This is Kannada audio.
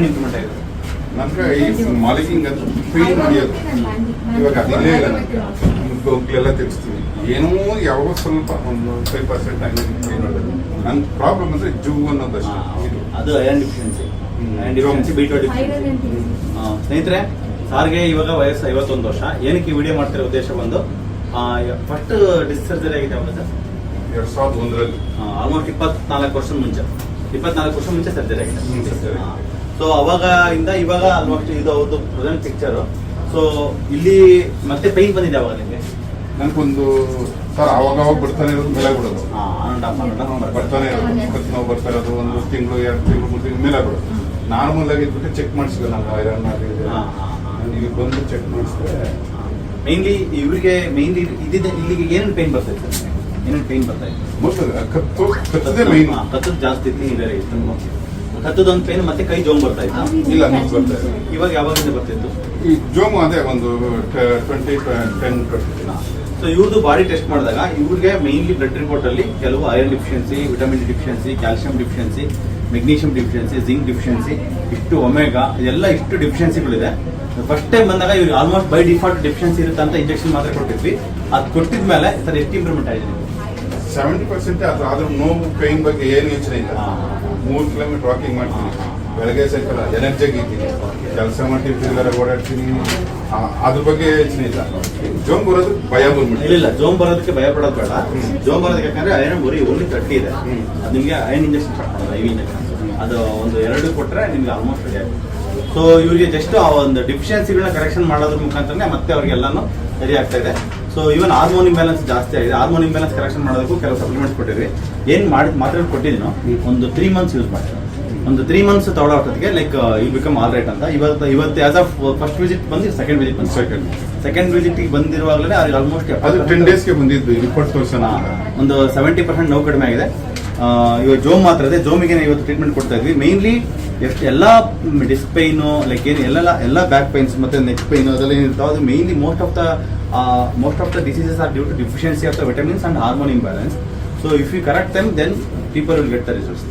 ಇಂಪ್ರೂವ್ಮೆಂಟ್ ಆಗಿದೆ ನಂತರ ಈ ಮಾಲಿಕಿಂಗ್ ಅಂತ ಪೇಂಟ್ ಹೊಡಿಯೋದು ಇವಾಗ ಅದಿಲ್ಲೇ ಇಲ್ಲ ಗೌಕ್ಲೆಲ್ಲ ತೆಗಿಸ್ತೀವಿ ಏನೋ ಯಾವಾಗ ಸ್ವಲ್ಪ ಒಂದು 5% ಆಗಿ ನನ್ನ ಪ್ರಾಬ್ಲಮ್ ಅಂದ್ರೆ ಜೂ ಅನ್ನೋದಷ್ಟೇ ಅದು ಐರನ್ ಡಿಫಿಷಿಯನ್ಸಿ ಬೀಟೋ ಡಿಫಿಷಿಯನ್ಸಿ. ಸ್ನೇಹಿತರೆ, ಸಾರ್ಗೆ ಇವಾಗ ವಯಸ್ಸು 51 ವರ್ಷ. ಏನಕ್ಕೆ ಈ ವಿಡಿಯೋ ಮಾಡ್ತಿರೋ ಉದ್ದೇಶ ಬಂದು ಫಸ್ಟ್ ಡಿಸ್ ಸರ್ಜರಿ ಆಗಿದೆ ಅವಾಗ 2001ರಲ್ಲಿ ಆಲ್ಮೋಸ್ಟ್ 24 ವರ್ಷ ಮುಂಚೆ ಸರ್ಜರಿ ಆಗಿದೆ. ಸೊ ಅವಾಗ ಇಂದ ಇವಾಗ ಆಲ್ಮೋಸ್ಟ್ ಇದು ಅವ್ರದ್ದು ಪ್ರೆಸೆಂಟ್ ಪಿಕ್ಚರ್. ಸೊ ಇಲ್ಲಿ ಮತ್ತೆ ಪೈನ್ ಬಂದಿದೆ ಅವಾಗ ನಿಮಗೆ? ನನಗೊಂದು ಸರ್ ಅವಾಗ ಬರ್ತಾನೆ ಇರೋದು ಮೇಲೆ ಬಿಡೋದು ಬರ್ತಾನೆ ಇರೋದು ಕತ್ತು ನೋವು ಬರ್ತಾ ಇರೋದು 1 ತಿಂಗಳು 2 ತಿಂಗಳು 3 ತಿಂಗಳು ಮೇಲೆ ಬಿಡೋದು. ನಾರ್ಮಲ್ ಆಗಿ ಇದ್ಬಿಟ್ಟು ಚೆಕ್ ಮಾಡಿಸಿದೆ ನಾನು ಐರನ್ ಇಲ್ಲಿ ಬಂದು ಚೆಕ್ ಮಾಡಿಸಿದ್ರೆ ಮೇನ್ಲಿ ಇವ್ರಿಗೆ ಇಲ್ಲಿಗೆ ಏನೇನು ಪೈನ್ ಬರ್ತಾ ಇತ್ತು? ಏನೇನು ಪೈನ್ ಬರ್ತಾ ಇತ್ತು? ಕತ್ತದೇ ಮೈನ್ ಕತ್ತದ ಜಾಸ್ತಿ ಇತ್ತು. ಕತ್ತದೊಂದು ಪೇನ್ ಮತ್ತೆ ಕೈ ಜೋಮ್ ಬರ್ತಾ ಇತ್ತು? ಇಲ್ಲ ಬರ್ತಾ ಇದೆ. ಇವಾಗ ಯಾವಾಗಿಂದ ಬರ್ತಿತ್ತು ಈ ಜೋಮು? ಅದೇ ಒಂದು 2010. ಸೊ ಇವ್ರದ್ದು ಬಾಡಿ ಟೆಸ್ಟ್ ಮಾಡಿದಾಗ ಇವ್ರಿಗೆ ಮೇನ್ಲಿ ಬ್ಲಡ್ ರಿಪೋರ್ಟ್ ಅಲ್ಲಿ ಕೆಲವು iron deficiency, vitamin D deficiency, calcium deficiency, magnesium deficiency, zinc deficiency, ಇಷ್ಟು ಒಮೆಗಾ, ಇದೆಲ್ಲ ಇಷ್ಟು ಡಿಫಿಷಿಯನ್ಸಿಗಳಿದೆ. ಫಸ್ಟ್ ಟೈಮ್ ಬಂದಾಗ ಇವ್ರಿಗೆ ಆಲ್ಮೋಸ್ಟ್ ಬೈ ಡಿಫಾಲ್ಟ್ ಡಿಫಿಷಿಯನ್ಸಿ ಇರುತ್ತೆ ಅಂತ ಇಂಜೆಕ್ಷನ್ ಮಾತ್ರ ಕೊಟ್ಟಿದ್ವಿ. ಅದು ಕೊಟ್ಟಿದ್ಮೇಲೆ ಸರ್ ಎಷ್ಟು ಇಂಪ್ರೂವ್ಮೆಂಟ್ ಆಗಿದೆ? 70% ಆದ್ರೂ ನೋವು ಪೇನ್ ಬಗ್ಗೆ ಏನು ಯೋಚನೆ ಇಲ್ಲ. 3 ಕಿಲೋಮೀಟರ್ ವಾಕಿಂಗ್ ಮಾಡ್ತೀನಿ, ಬೆಳಗ್ಗೆ ಸಾಯಂಕಾಲ ಎನರ್ಜಿಯಾಗಿ ಇದ್ದೀನಿ, ಕೆಲಸ ಮಾಡ್ತೀನಿ, ಓಡಾಡ್ತೀನಿ, ಅದ್ರ ಬಗ್ಗೆ ಯೋಚನೆ ಇಲ್ಲ. ಜೋಮ್ ಬರೋದು ಭಯ ಬಂದ್ಬಿಟ್ಟು ಇಲ್ಲ, ಜೋಮ್ ಬರೋದಕ್ಕೆ ಭಯ ಪಡೋದು ಬೇಡ. ಜೋಮ್ ಬರೋದಕ್ಕೆ ಯಾಕಂದ್ರೆ ಐರನ್ ಓನ್ಲಿ 30 ಇದೆ. ಅದು ನಿಮಗೆ ಐರನ್ ಇಂಜೆಕ್ಷನ್ ಸ್ಟಾರ್ಟ್ ಮಾಡೋದು, IV ಇಂಜೆಕ್ಷನ್. ಅದು ಒಂದು 2 ಕೊಟ್ಟರೆ ನಿಮ್ಗೆ ಆಲ್ಮೋಸ್ಟ್ ರೆಡಿ ಆಗುತ್ತೆ. ಸೊ ಇವರಿಗೆ ಜಸ್ಟ್ ಆ ಒಂದು ಡಿಫಿಷಿಯನ್ಸಿಗಳನ್ನ ಕರೆಕ್ಷನ್ ಮಾಡೋದ್ರ ಮುಖಾಂತರ ಮತ್ತೆ ಅವ್ರಿಗೆಲ್ಲಾನು ಸರಿ ಆಗ್ತಾ ಇದೆ. ಸೊ ಇವನ್ ಹಾರ್ಮೋನ್ ಇಂಬ್ಯಾಲೆನ್ಸ್ ಜಾಸ್ತಿ ಆಗಿದೆ. ಹಾರ್ಮೋನ್ ಇಂಬ್ಯಾಲೆನ್ಸ್ ಕರೆಕ್ಷನ್ ಮಾಡೋದಕ್ಕೂ ಕೆಲವು ಸಪ್ಲಿಮೆಂಟ್ಸ್ ಕೊಟ್ಟಿದ್ವಿ. ಏನ್ ಮಾತ್ರೆಗಳು ಕೊಟ್ಟಿದ್ದೀನೋ ಒಂದು 3 ಮಂತ್ಸ್ ಯೂಸ್ ಮಾಡಿದ್ರು. ಒಂದು 3 ಮಂತ್ಸ್ ತಗೊಳ್ಳೋ ಹೊತ್ತಿಗೆ like you become all right ಅಂತ. ಇವತ್ತು ಆಸ್ ಆಫ್ ಫಸ್ಟ್ ವಿಸಿಟ್ ಬಂದು ಸೆಕೆಂಡ್ ವಿಸಿಟ್ ಬಂದಿರುವಾಗಲೇ ಅವ್ರಿಗೆ ಆಲ್ಮೋಸ್ಟ್ 10 ಡೇಸ್ಗೆ ಬಂದಿದ್ದು ರಿಪೋರ್ಟ್ ತೋರಿಸೋಣ. ಒಂದು 70% ನೋವು ಕಡಿಮೆ ಆಗಿದೆ. ಇವಾಗ ಜೋಮ್ ಮಾತ್ರ ಇದೆ. ಜೋಮಿಗೆ ಇವತ್ತು ಟ್ರೀಟ್ಮೆಂಟ್ ಕೊಡ್ತಾ ಇದ್ವಿ. ಮೇನ್ಲಿ ಎಲ್ಲ ಡಿಸ್ಕ್ ಪೈನು ಲೈಕ್ ಎಲ್ಲ ಬ್ಯಾಕ್ ಪೈನ್ಸ್ ಮತ್ತೆ ನೆಕ್ ಪೈನ್ ಅದೆಲ್ಲ ಏನಿರ್ತಾವೆ, ಅದು mainly most of the diseases are due to deficiency of the vitamins and hormone imbalance. So if you correct then people will get the results.